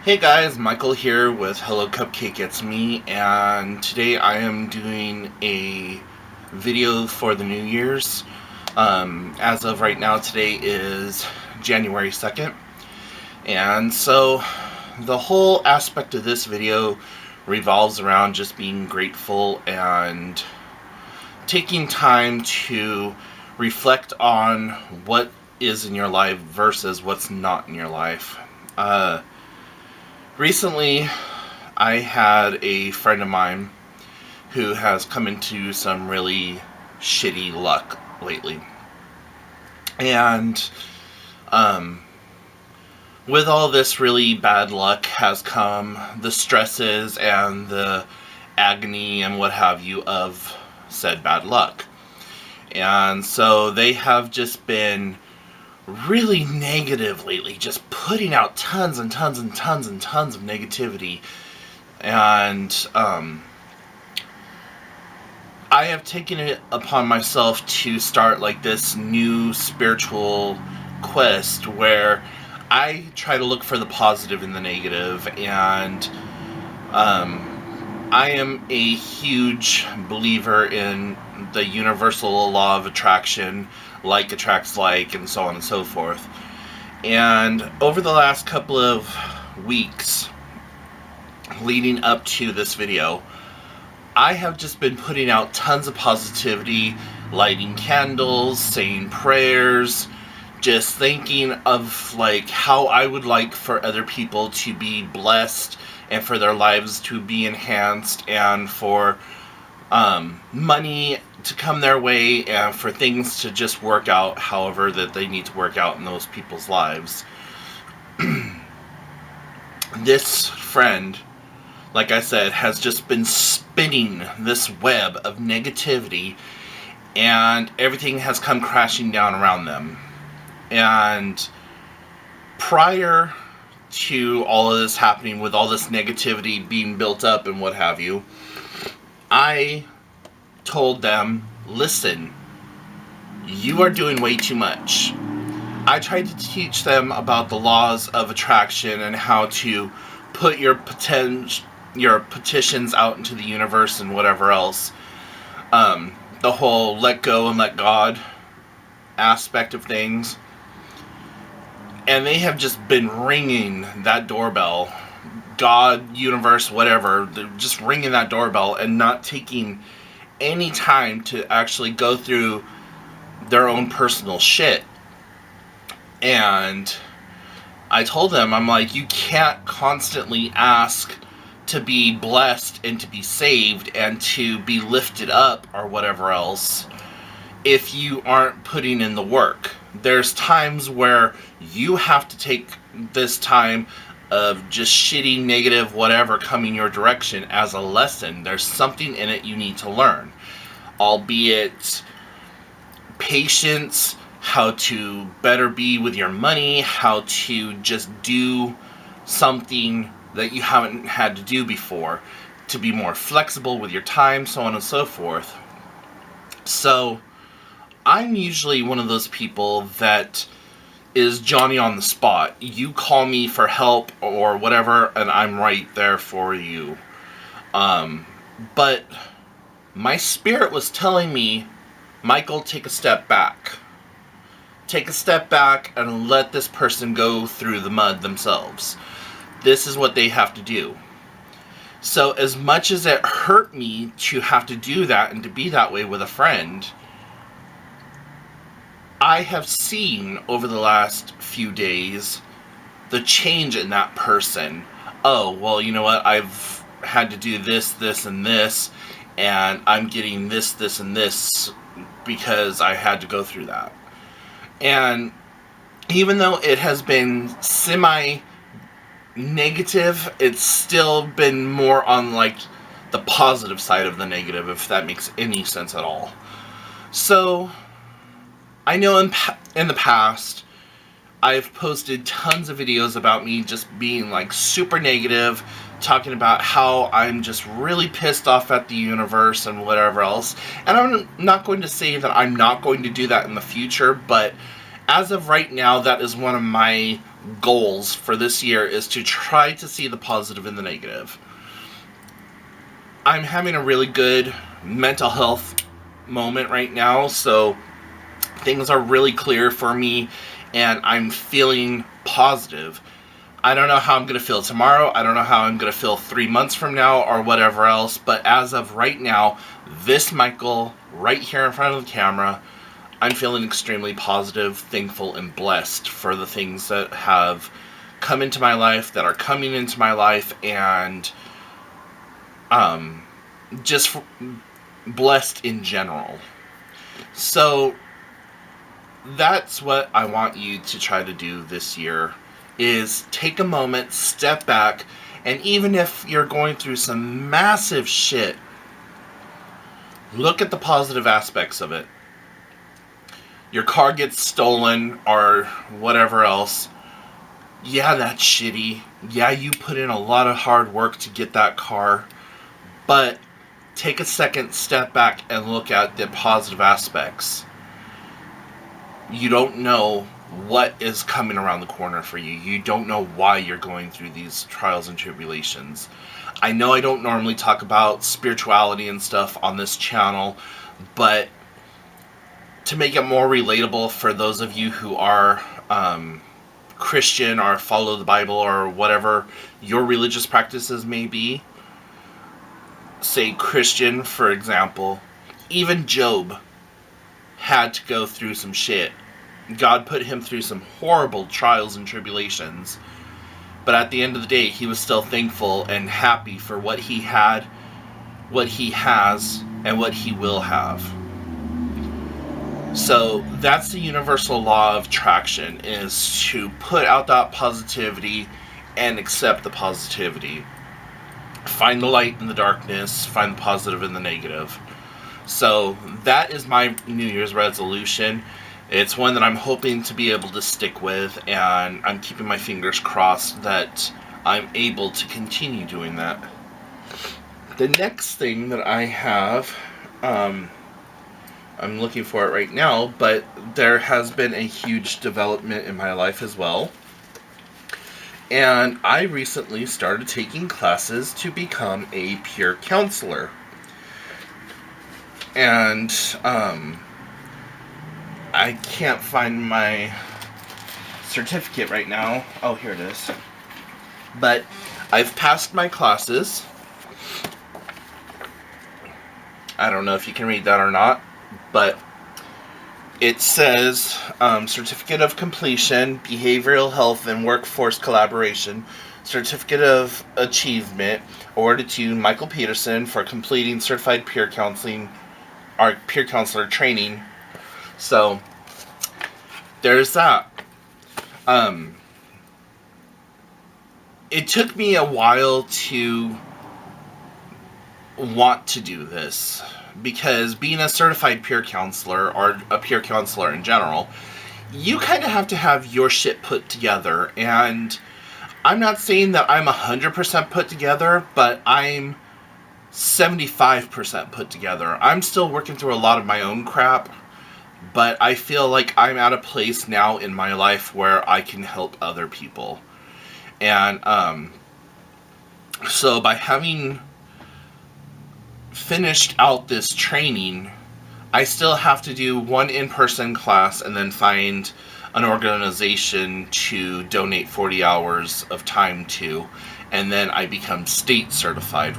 Hey guys, Michael here with Hello Cupcake It's Me, and today I am doing a video for the New Year's. As of right now, today is January 2nd, and so the whole aspect of this video revolves around just being grateful and taking time to reflect on what is in your life versus what's not in your life. Recently, I had a friend of mine who has come into some really shitty luck lately. And with all this really bad luck has come the stresses and the agony and what have you of said bad luck. And so they have just been really negative lately, just putting out tons and tons and tons and tons of negativity. And I have taken it upon myself to start like this new spiritual quest where I try to look for the positive in the negative, and I am a huge believer in the universal law of attraction, like attracts like, and so on and so forth. And over the last couple of weeks leading up to this video, I have just been putting out tons of positivity, lighting candles, saying prayers, just thinking of like how I would like for other people to be blessed and for their lives to be enhanced, and for money to come their way, and for things to just work out however that they need to work out in those people's lives. This friend, like I said, has just been spinning this web of negativity, and everything has come crashing down around them. And prior to all of this happening, with all this negativity being built up and what have you, I told them, listen, you are doing way too much. I tried to teach them about the laws of attraction and how to put your petitions out into the universe and whatever else. The whole let go and let God aspect of things. And they have just been ringing that doorbell, God, universe, whatever. They're just ringing that doorbell and not taking any time to actually go through their own personal shit. And I told them, I'm like, you can't constantly ask to be blessed and to be saved and to be lifted up or whatever else if you aren't putting in the work. There's times where you have to take this time of just shitty, negative, whatever coming your direction as a lesson. There's something in it you need to learn. Albeit patience, how to better be with your money, how to just do something that you haven't had to do before, to be more flexible with your time, so on and so forth. So I'm usually one of those people that is Johnny on the spot. You call me for help or whatever, and I'm right there for you. But my spirit was telling me, Michael, take a step back. Take a step back and let this person go through the mud themselves. This is what they have to do. So as much as it hurt me to have to do that and to be that way with a friend, I have seen over the last few days the change in that person. Oh, well, you know what? I've had to do this, this, and this, and I'm getting this, this, and this because I had to go through that. And even though it has been semi-negative, it's still been more on like the positive side of the negative, if that makes any sense at all. So I know in the past, I've posted tons of videos about me just being like super negative, talking about how I'm just really pissed off at the universe and whatever else. And I'm not going to say that I'm not going to do that in the future, but as of right now, that is one of my goals for this year is to try to see the positive in the negative. I'm having a really good mental health moment right now, so things are really clear for me, and I'm feeling positive. I don't know how I'm going to feel tomorrow. I don't know how I'm going to feel 3 months from now or whatever else, but as of right now, this Michael, right here in front of the camera, I'm feeling extremely positive, thankful, and blessed for the things that have come into my life, that are coming into my life, and just blessed in general. So that's what I want you to try to do this year, is take a moment, step back, and even if you're going through some massive shit, look at the positive aspects of it. Your car gets stolen or whatever else. Yeah, that's shitty. Yeah, you put in a lot of hard work to get that car. But take a second, step back, and look at the positive aspects. You don't know what is coming around the corner for you. You don't know why you're going through these trials and tribulations. I know I don't normally talk about spirituality and stuff on this channel, but to make it more relatable for those of you who are Christian or follow the Bible or whatever your religious practices may be, say Christian, for example, even Job had to go through some shit. God put him through some horrible trials and tribulations, but at the end of the day, he was still thankful and happy for what he had, what he has, and what he will have. So that's the universal law of attraction, is to put out that positivity and accept the positivity. Find the light in the darkness, find the positive in the negative. So that is my New Year's resolution. It's one that I'm hoping to be able to stick with, and I'm keeping my fingers crossed that I'm able to continue doing that. The next thing that I have, I'm looking for it right now, but there has been a huge development in my life as well. And I recently started taking classes to become a peer counselor. And I can't find my certificate right now. Oh, here it is. But I've passed my classes. I don't know if you can read that or not, but it says Certificate of Completion, Behavioral Health and Workforce Collaboration, Certificate of Achievement, awarded to Michael Peterson for completing Certified Peer Counseling, or Peer Counselor Training. So, there's that. It took me a while to want to do this, because being a certified peer counselor, or a peer counselor in general, you kind of have to have your shit put together. And I'm not saying that I'm 100% put together, but I'm 75% put together. I'm still working through a lot of my own crap, but I feel like I'm at a place now in my life where I can help other people. And so by having finished out this training, I still have to do one in-person class and then find an organization to donate 40 hours of time to, and then I become state certified,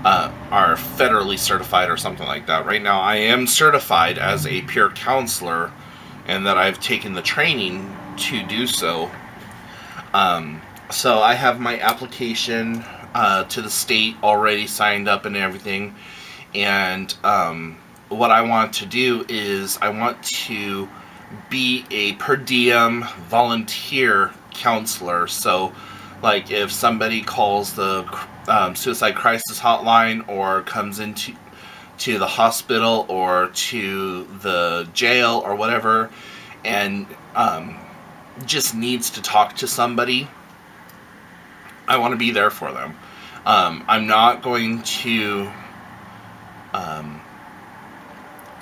or federally certified or something like that. Right now I am certified as a peer counselor, and that I've taken the training to do so. So I have my application to the state already signed up and everything. And what I want to do is I want to be a per diem volunteer counselor. So, like, if somebody calls the suicide crisis hotline, or comes into the hospital or to the jail or whatever, and just needs to talk to somebody, I want to be there for them. I'm not going to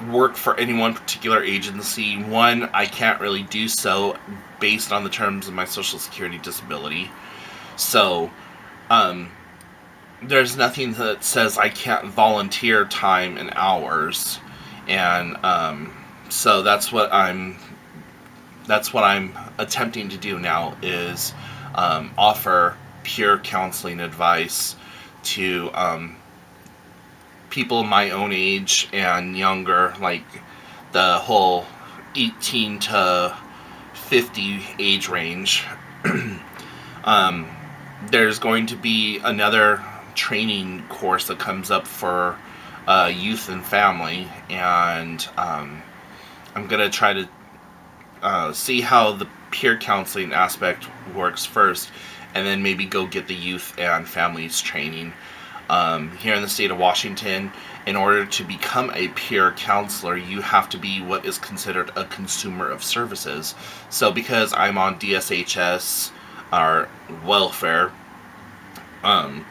work for any one particular agency. One, I can't really do so based on the terms of my Social Security disability. So, there's nothing that says I can't volunteer time and hours, and so that's what I'm attempting to do now is offer peer counseling advice to people my own age and younger, like the whole 18 to 50 age range. There's going to be another training course that comes up for youth and family, and I'm going to try to see how the peer counseling aspect works first, and then maybe go get the youth and families training. Here in the state of Washington, in order to become a peer counselor, you have to be what is considered a consumer of services. So because I'm on DSHS, or welfare, I'm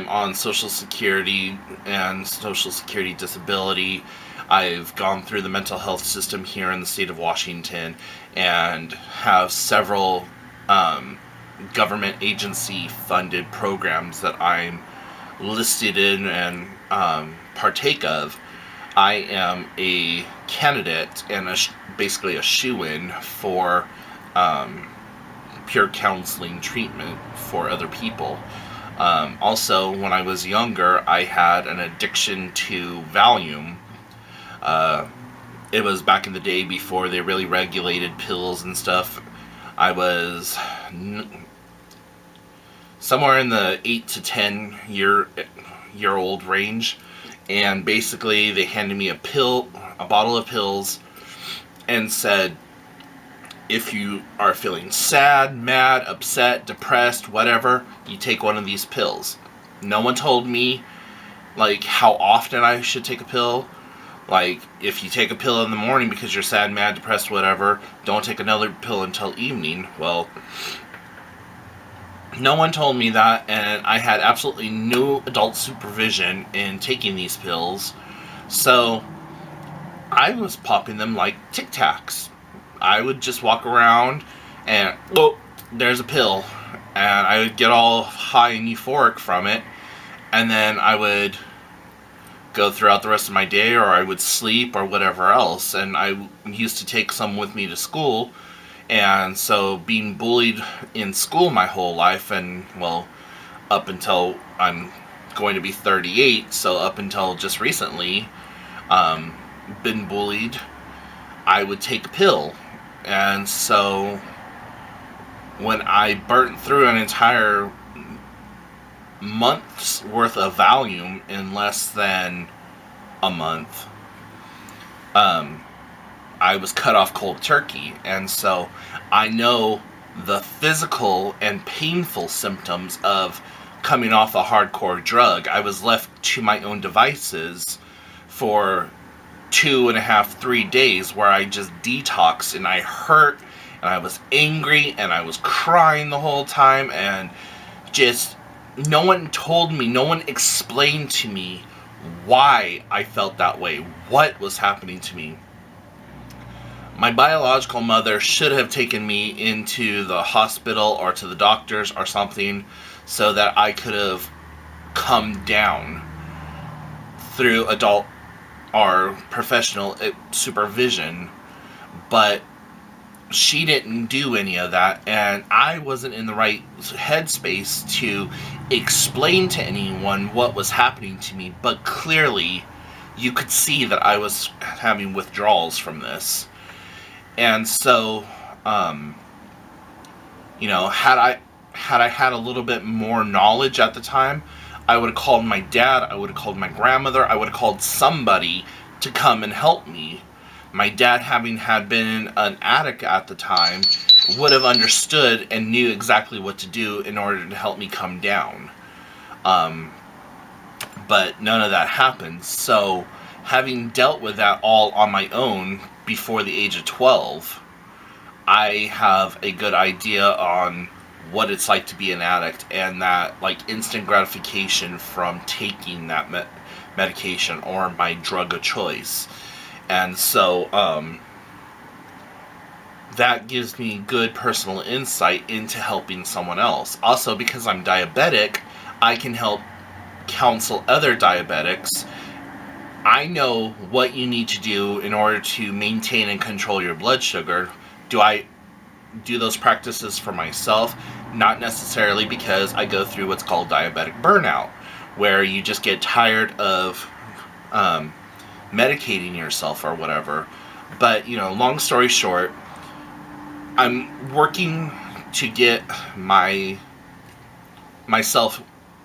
on Social Security and Social Security disability. I've gone through the mental health system here in the state of Washington and have several government agency funded programs that I'm listed in and partake of. I am a candidate and basically a shoo-in for peer counseling treatment for other people. Also, when I was younger, I had an addiction to Valium. It was back in the day before they really regulated pills and stuff. I was somewhere in the 8 to 10 year old range, and basically they handed me a bottle of pills, and said, if you are feeling sad, mad, upset, depressed, whatever, you take one of these pills. No one told me, like, how often I should take a pill. Like, if you take a pill in the morning because you're sad, mad, depressed, whatever, don't take another pill until evening. Well, no one told me that, and I had absolutely no adult supervision in taking these pills. So, I was popping them like Tic Tacs. I would just walk around and, oh, there's a pill. And I would get all high and euphoric from it. And then I would go throughout the rest of my day, or I would sleep, or whatever else. And I used to take some with me to school. And so being bullied in school my whole life, and, well, up until I'm going to be 38, so up until just recently, been bullied, I would take a pill. And so when I burnt through an entire month's worth of Valium in less than a month, I was cut off cold turkey. And so I know the physical and painful symptoms of coming off a hardcore drug. I was left to my own devices for 2.5, 3 days, where I just detoxed, and I hurt, and I was angry, and I was crying the whole time, and just no one told me, no one explained to me why I felt that way, what was happening to me. My biological mother should have taken me into the hospital or to the doctors or something, so that I could have come down through adult or professional supervision, but she didn't do any of that, and I wasn't in the right headspace to explain to anyone what was happening to me. But clearly you could see that I was having withdrawals from this. And so had I had a little bit more knowledge at the time, I would have called my dad, I would have called my grandmother, I would have called somebody to come and help me. My dad, having had been an addict at the time, would have understood and knew exactly what to do in order to help me come down. But none of that happened. So, having dealt with that all on my own before the age of 12, I have a good idea on what it's like to be an addict, and that, like, instant gratification from taking that medication or my drug of choice. And so that gives me good personal insight into helping someone else. Also, because I'm diabetic, I can help counsel other diabetics. I know what you need to do in order to maintain and control your blood sugar. Do I do those practices for myself? Not necessarily, because I go through what's called diabetic burnout, where you just get tired of medicating yourself or whatever. But, long story short, I'm working to get myself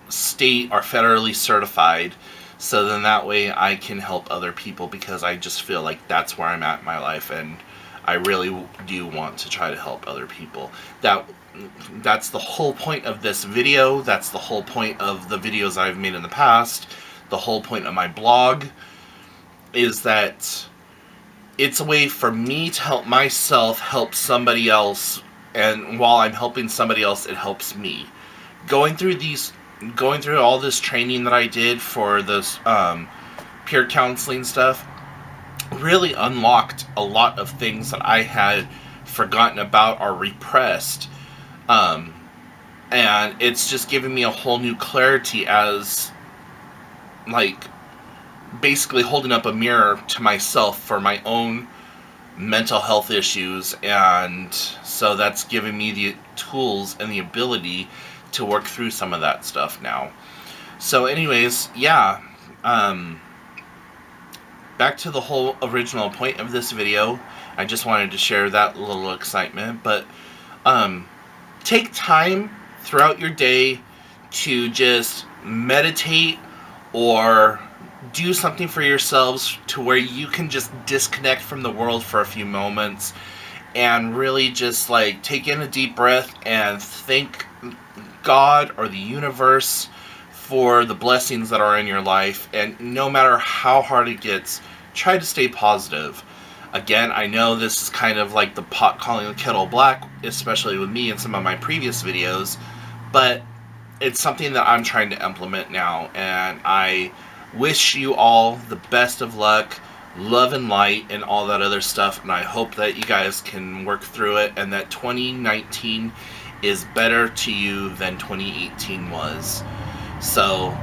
state or federally certified, so then that way I can help other people, because I just feel like that's where I'm at in my life, and I really do want to try to help other people. That's the whole point of this video. That's the whole point of the videos I've made in the past. The whole point of my blog is that it's a way for me to help myself help somebody else, and while I'm helping somebody else, it helps me. Going through all this training that I did for this peer counseling stuff really unlocked a lot of things that I had forgotten about or repressed. And it's just given me a whole new clarity, as like basically holding up a mirror to myself for my own mental health issues. And so that's given me the tools and the ability to work through some of that stuff now. So anyways, yeah, back to the whole original point of this video. I just wanted to share that little excitement. But take time throughout your day to just meditate or do something for yourselves, to where you can just disconnect from the world for a few moments and really just like take in a deep breath and thank God or the universe for the blessings that are in your life. And no matter how hard it gets, try to stay positive. Again, I know this is kind of like the pot calling the kettle black, especially with me in some of my previous videos, but it's something that I'm trying to implement now, and I wish you all the best of luck, love and light, and all that other stuff, and I hope that you guys can work through it, and that 2019 is better to you than 2018 was. So,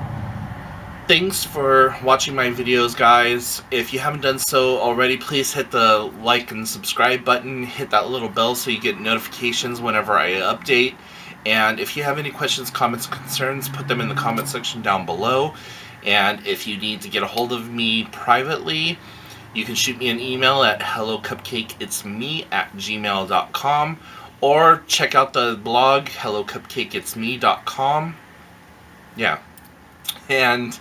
thanks for watching my videos, guys. If you haven't done so already, please hit the like and subscribe button, hit that little bell so you get notifications whenever I update. And if you have any questions, comments, concerns, put them in the comment section down below. And if you need to get a hold of me privately, you can shoot me an email at hellocupcakeitsme@gmail.com, or check out the blog, hellocupcakeitsme.com. Yeah. And,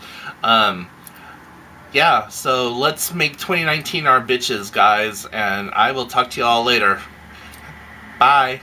yeah, so let's make 2019 our bitches, guys, and I will talk to you all later. Bye.